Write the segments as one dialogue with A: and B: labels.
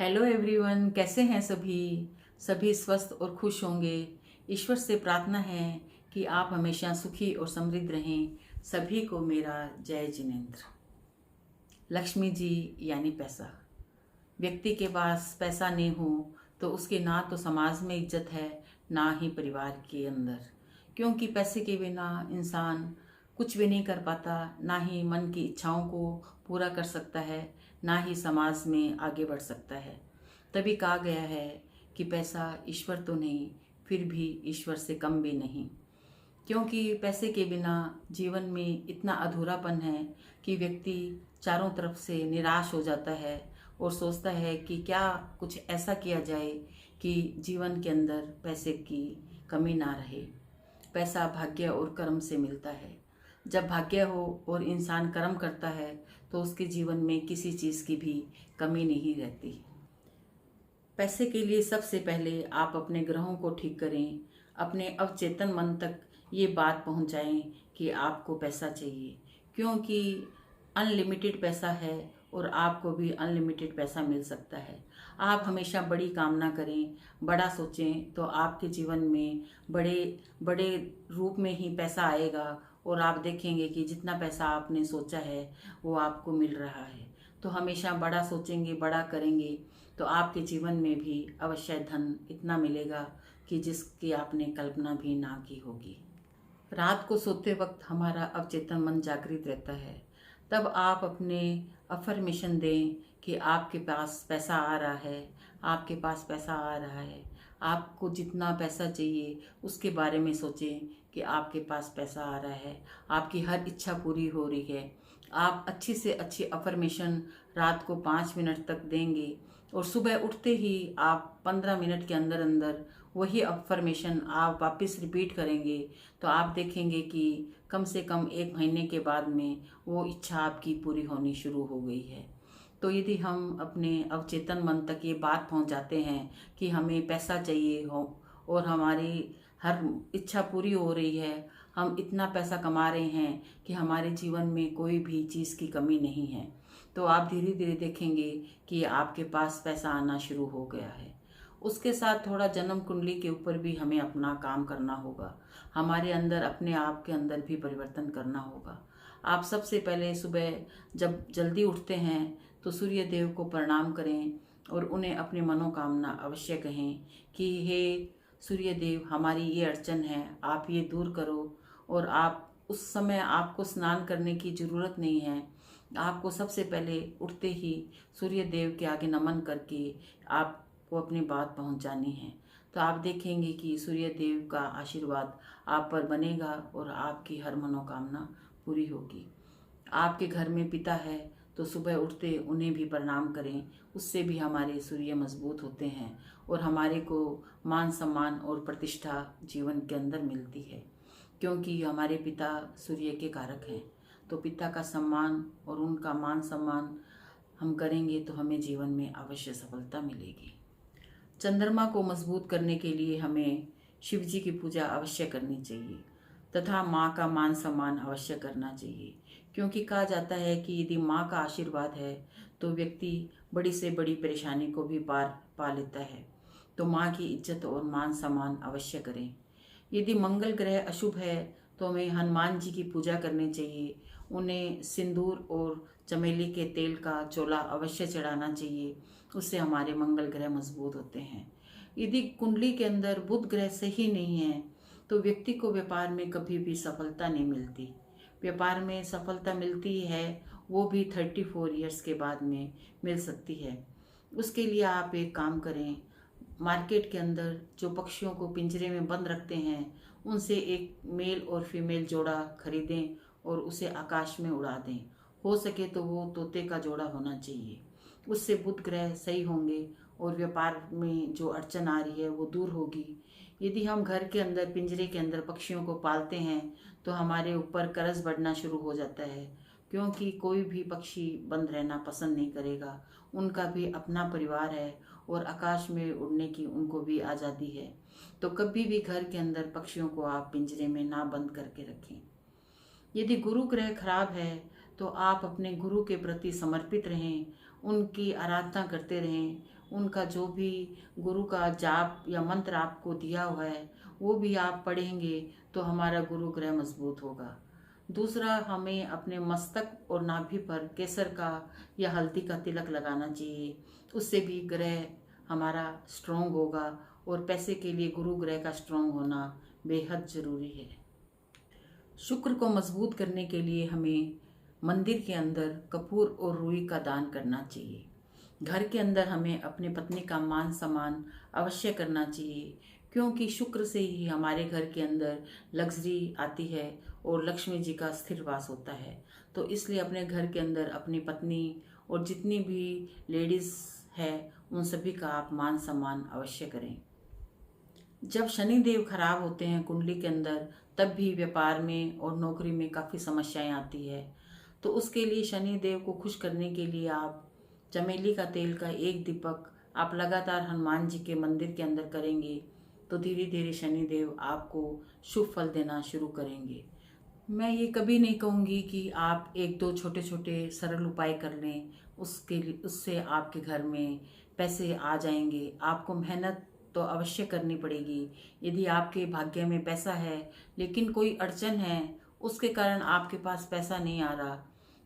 A: Hello everyone, कैसे हैं सभी। सभी स्वस्थ और खुश होंगे। ईश्वर से प्रार्थना है कि आप हमेशा सुखी और समृद्ध रहें। सभी को मेरा जय जिनेंद्र। लक्ष्मी जी यानी पैसा। व्यक्ति के पास पैसा नहीं हो तो उसके ना तो समाज में इज्जत है, ना ही परिवार के अंदर। क्योंकि पैसे के बिना इंसान कुछ भी नहीं कर पाता, ना ही मन की इच्छाओं को पूरा कर सकता है, ना ही समाज में आगे बढ़ सकता है। तभी कहा गया है कि पैसा ईश्वर तो नहीं, फिर भी ईश्वर से कम भी नहीं। क्योंकि पैसे के बिना जीवन में इतना अधूरापन है कि व्यक्ति चारों तरफ से निराश हो जाता है और सोचता है कि क्या कुछ ऐसा किया जाए कि जीवन के अंदर पैसे की कमी ना रहे। पैसा भाग्य और कर्म से मिलता है। जब भाग्य हो और इंसान कर्म करता है तो उसके जीवन में किसी चीज़ की भी कमी नहीं रहती। पैसे के लिए सबसे पहले आप अपने ग्रहों को ठीक करें। अपने अवचेतन मन तक ये बात पहुंचाएं कि आपको पैसा चाहिए। क्योंकि अनलिमिटेड पैसा है और आपको भी अनलिमिटेड पैसा मिल सकता है। आप हमेशा बड़ी कामना करें, बड़ा सोचें, तो आपके जीवन में बड़े बड़े रूप में ही पैसा आएगा और आप देखेंगे कि जितना पैसा आपने सोचा है वो आपको मिल रहा है। तो हमेशा बड़ा सोचेंगे, बड़ा करेंगे तो आपके जीवन में भी अवश्य धन इतना मिलेगा कि जिसकी आपने कल्पना भी ना की होगी। रात को सोते वक्त हमारा अवचेतन मन जागृत रहता है। तब आप अपने अफर्मेशन दें कि आपके पास पैसा आ रहा है, आपके पास पैसा आ रहा है। आपको जितना पैसा चाहिए उसके बारे में सोचें कि आपके पास पैसा आ रहा है, आपकी हर इच्छा पूरी हो रही है। आप अच्छी से अच्छी अफर्मेशन रात को 5 मिनट तक देंगे और सुबह उठते ही आप 15 मिनट के अंदर अंदर वही अफर्मेशन आप वापस रिपीट करेंगे तो आप देखेंगे कि कम से कम 1 महीने के बाद में वो इच्छा आपकी पूरी होनी शुरू हो गई है। तो यदि हम अपने अवचेतन मन तक ये बात पहुंचाते हैं कि हमें पैसा चाहिए हो और हमारी हर इच्छा पूरी हो रही है, हम इतना पैसा कमा रहे हैं कि हमारे जीवन में कोई भी चीज़ की कमी नहीं है, तो आप धीरे धीरे देखेंगे कि आपके पास पैसा आना शुरू हो गया है। उसके साथ थोड़ा जन्म कुंडली के ऊपर भी हमें अपना काम करना होगा। हमारे अंदर अपने आप के अंदर भी परिवर्तन करना होगा। आप सबसे पहले सुबह जब जल्दी उठते हैं तो सूर्य देव को प्रणाम करें और उन्हें अपनी मनोकामना अवश्य कहें कि हे सूर्य देव, हमारी ये अड़चन है, आप ये दूर करो। और आप उस समय आपको स्नान करने की ज़रूरत नहीं है। आपको सबसे पहले उठते ही सूर्य देव के आगे नमन करके आपको अपनी बात पहुंचानी है। तो आप देखेंगे कि सूर्य देव का आशीर्वाद आप पर बनेगा और आपकी हर मनोकामना पूरी होगी। आपके घर में पिता है तो सुबह उठते उन्हें भी प्रणाम करें, उससे भी हमारे सूर्य मजबूत होते हैं और हमारे को मान सम्मान और प्रतिष्ठा जीवन के अंदर मिलती है। क्योंकि हमारे पिता सूर्य के कारक हैं, तो पिता का सम्मान और उनका मान सम्मान हम करेंगे तो हमें जीवन में अवश्य सफलता मिलेगी। चंद्रमा को मजबूत करने के लिए हमें शिव जी की पूजा अवश्य करनी चाहिए तथा माँ का मान सम्मान अवश्य करना चाहिए। क्योंकि कहा जाता है कि यदि माँ का आशीर्वाद है तो व्यक्ति बड़ी से बड़ी परेशानी को भी पार पा लेता है। तो माँ की इज्जत और मान सम्मान अवश्य करें। यदि मंगल ग्रह अशुभ है तो हमें हनुमान जी की पूजा करनी चाहिए। उन्हें सिंदूर और चमेली के तेल का चोला अवश्य चढ़ाना चाहिए, उससे हमारे मंगल ग्रह मजबूत होते हैं। यदि कुंडली के अंदर बुध ग्रह सही नहीं है तो व्यक्ति को व्यापार में कभी भी सफलता नहीं मिलती। व्यापार में सफलता मिलती है वो भी 34 ईयर्स के बाद में मिल सकती है। उसके लिए आप एक काम करें, मार्केट के अंदर जो पक्षियों को पिंजरे में बंद रखते हैं उनसे एक मेल और फीमेल जोड़ा खरीदें और उसे आकाश में उड़ा दें। हो सके तो वो तोते का जोड़ा होना चाहिए। उससे बुध ग्रह सही होंगे और व्यापार में जो अड़चन आ रही है वो दूर होगी। यदि हम घर के अंदर पिंजरे के अंदर पक्षियों को पालते हैं तो हमारे ऊपर कर्ज बढ़ना शुरू हो जाता है। क्योंकि कोई भी पक्षी बंद रहना पसंद नहीं करेगा, उनका भी अपना परिवार है और आकाश में उड़ने की उनको भी आज़ादी है। तो कभी भी घर के अंदर पक्षियों को आप पिंजरे में ना बंद करके रखें। यदि गुरु ग्रह खराब है तो आप अपने गुरु के प्रति समर्पित रहें, उनकी आराधना करते रहें, उनका जो भी गुरु का जाप या मंत्र आपको दिया हुआ है वो भी आप पढ़ेंगे तो हमारा गुरु ग्रह मजबूत होगा। दूसरा, हमें अपने मस्तक और नाभि पर केसर का या हल्दी का तिलक लगाना चाहिए। उससे भी ग्रह हमारा स्ट्रोंग होगा और पैसे के लिए गुरु ग्रह का स्ट्रोंग होना बेहद ज़रूरी है। शुक्र को मजबूत करने के लिए हमें मंदिर के अंदर कपूर और रुई का दान करना चाहिए। घर के अंदर हमें अपने पत्नी का मान सम्मान अवश्य करना चाहिए, क्योंकि शुक्र से ही हमारे घर के अंदर लग्जरी आती है और लक्ष्मी जी का स्थिर वास होता है। तो इसलिए अपने घर के अंदर अपनी पत्नी और जितनी भी लेडीज़ है उन सभी का आप मान सम्मान अवश्य करें। जब शनि देव खराब होते हैं कुंडली के अंदर, तब भी व्यापार में और नौकरी में काफ़ी समस्याएं आती है। तो उसके लिए शनि देव को खुश करने के लिए आप चमेली का तेल का एक दीपक आप लगातार हनुमान जी के मंदिर के अंदर करेंगे तो धीरे धीरे शनि देव आपको शुभ फल देना शुरू करेंगे। मैं ये कभी नहीं कहूँगी कि आप एक दो छोटे छोटे सरल उपाय कर लें, उससे आपके घर में पैसे आ जाएंगे। आपको मेहनत तो अवश्य करनी पड़ेगी। यदि आपके भाग्य में पैसा है लेकिन कोई अड़चन है, उसके कारण आपके पास पैसा नहीं आ रहा,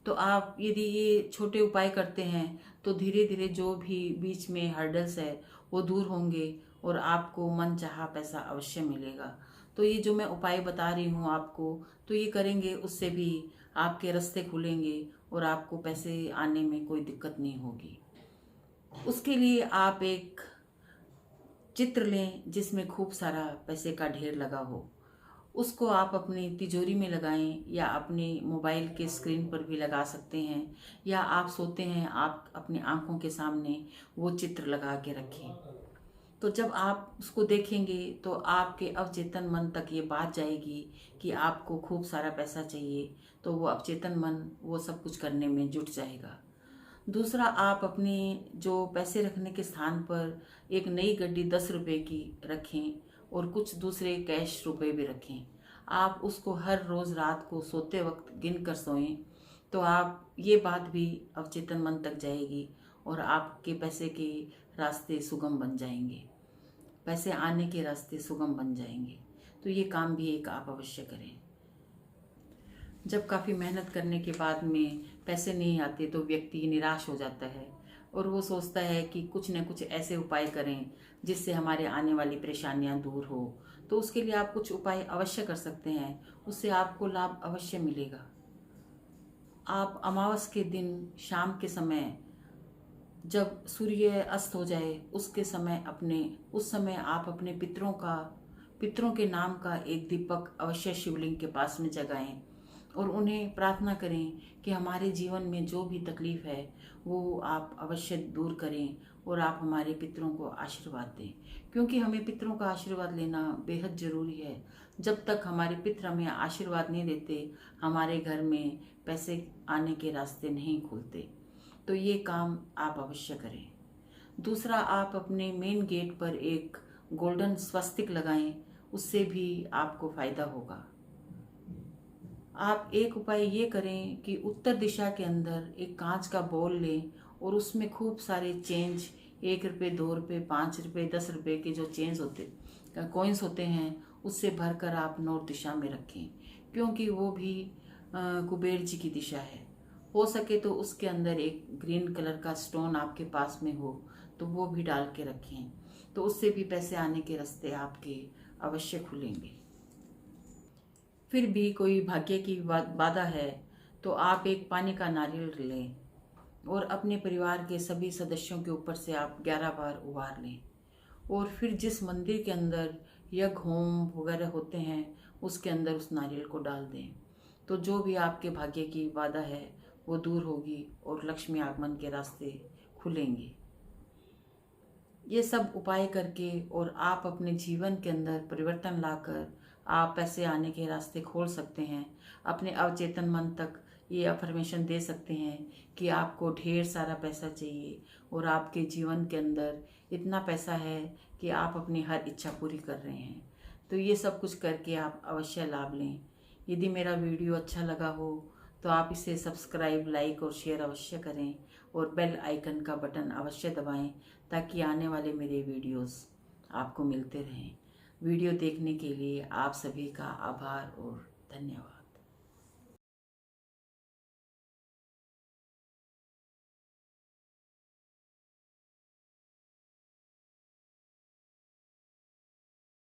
A: तो आप यदि ये छोटे उपाय करते हैं तो धीरे धीरे जो भी बीच में हर्डल्स है वो दूर होंगे और आपको मन चाहा पैसा अवश्य मिलेगा। तो ये जो मैं उपाय बता रही हूँ आपको, तो ये करेंगे उससे भी आपके रास्ते खुलेंगे और आपको पैसे आने में कोई दिक्कत नहीं होगी। उसके लिए आप एक चित्र लें जिसमें खूब सारा पैसे का ढेर लगा हो। उसको आप अपनी तिजोरी में लगाएं या अपने मोबाइल के स्क्रीन पर भी लगा सकते हैं, या आप सोते हैं आप अपनी आंखों के सामने वो चित्र लगा के रखें। तो जब आप उसको देखेंगे तो आपके अवचेतन मन तक ये बात जाएगी कि आपको खूब सारा पैसा चाहिए, तो वो अवचेतन मन वो सब कुछ करने में जुट जाएगा। दूसरा, आप अपने जो पैसे रखने के स्थान पर एक नई गड्डी 10 रुपये की रखें और कुछ दूसरे कैश रुपए भी रखें। आप उसको हर रोज़ रात को सोते वक्त गिन कर सोएं, तो आप ये बात भी अवचेतन मन तक जाएगी और आपके पैसे के रास्ते सुगम बन जाएंगे, पैसे आने के रास्ते सुगम बन जाएंगे। तो ये काम भी एक आप अवश्य करें। जब काफ़ी मेहनत करने के बाद में पैसे नहीं आते तो व्यक्ति निराश हो जाता है और वो सोचता है कि कुछ न कुछ ऐसे उपाय करें जिससे हमारे आने वाली परेशानियां दूर हो। तो उसके लिए आप कुछ उपाय अवश्य कर सकते हैं, उससे आपको लाभ अवश्य मिलेगा। आप अमावस के दिन शाम के समय जब सूर्य अस्त हो जाए उस समय आप अपने पितरों के नाम का एक दीपक अवश्य शिवलिंग के पास में जगाएं और उन्हें प्रार्थना करें कि हमारे जीवन में जो भी तकलीफ़ है वो आप अवश्य दूर करें और आप हमारे पितरों को आशीर्वाद दें, क्योंकि हमें पितरों का आशीर्वाद लेना बेहद ज़रूरी है। जब तक हमारे पितर हमें आशीर्वाद नहीं देते, हमारे घर में पैसे आने के रास्ते नहीं खुलते। तो ये काम आप अवश्य करें। दूसरा, आप अपने मेन गेट पर एक गोल्डन स्वस्तिक लगाएं, उससे भी आपको फ़ायदा होगा। आप एक उपाय ये करें कि उत्तर दिशा के अंदर एक कांच का बोल लें और उसमें खूब सारे चेंज 1 रुपये, 2 रुपये, 5 रुपये, 10 रुपये के जो कॉइन्स होते हैं उससे भरकर आप नॉर्थ दिशा में रखें, क्योंकि वो भी कुबेर जी की दिशा है। हो सके तो उसके अंदर एक ग्रीन कलर का स्टोन आपके पास में हो तो वो भी डाल के रखें, तो उससे भी पैसे आने के रास्ते आपके अवश्य खुलेंगे। फिर भी कोई भाग्य की बाधा है तो आप एक पानी का नारियल लें और अपने परिवार के सभी सदस्यों के ऊपर से आप 11 बार उबार लें और फिर जिस मंदिर के अंदर यज्ञ होम वगैरह होते हैं उसके अंदर उस नारियल को डाल दें। तो जो भी आपके भाग्य की बाधा है वो दूर होगी और लक्ष्मी आगमन के रास्ते खुलेंगे। ये सब उपाय करके और आप अपने जीवन के अंदर परिवर्तन लाकर आप पैसे आने के रास्ते खोल सकते हैं। अपने अवचेतन मन तक ये अफर्मेशन दे सकते हैं कि आपको ढेर सारा पैसा चाहिए और आपके जीवन के अंदर इतना पैसा है कि आप अपनी हर इच्छा पूरी कर रहे हैं। तो ये सब कुछ करके आप अवश्य लाभ लें। यदि मेरा वीडियो अच्छा लगा हो तो आप इसे सब्सक्राइब, लाइक और शेयर अवश्य करें और बेल आइकन का बटन अवश्य दबाएं ताकि आने वाले मेरे वीडियोस आपको मिलते रहें। वीडियो देखने के लिए आप सभी का आभार और धन्यवाद।